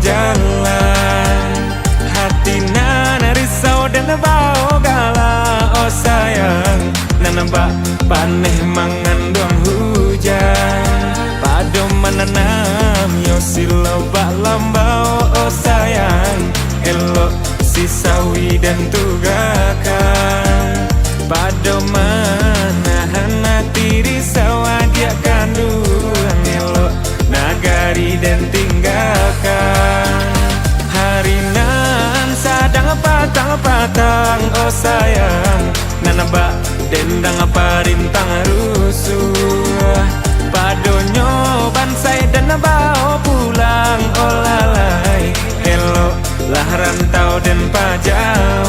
jalan. Hati nana risau dan bau galau. Oh sayang, nana bak paneh mengandung hujan. Pado menanam yo silo bak lambau. Oh sayang, elok si sawi dan tugakan. Pado menahan hati risau dia kandungan. Elok nagari dan tinggalkan. Hari nan sadang patang-patang. Oh sayang, nana bak dendang parintang rusuh. Pado nyoban saya dan bawa pulang. Oh lalai, elok lah rantau dan pajak.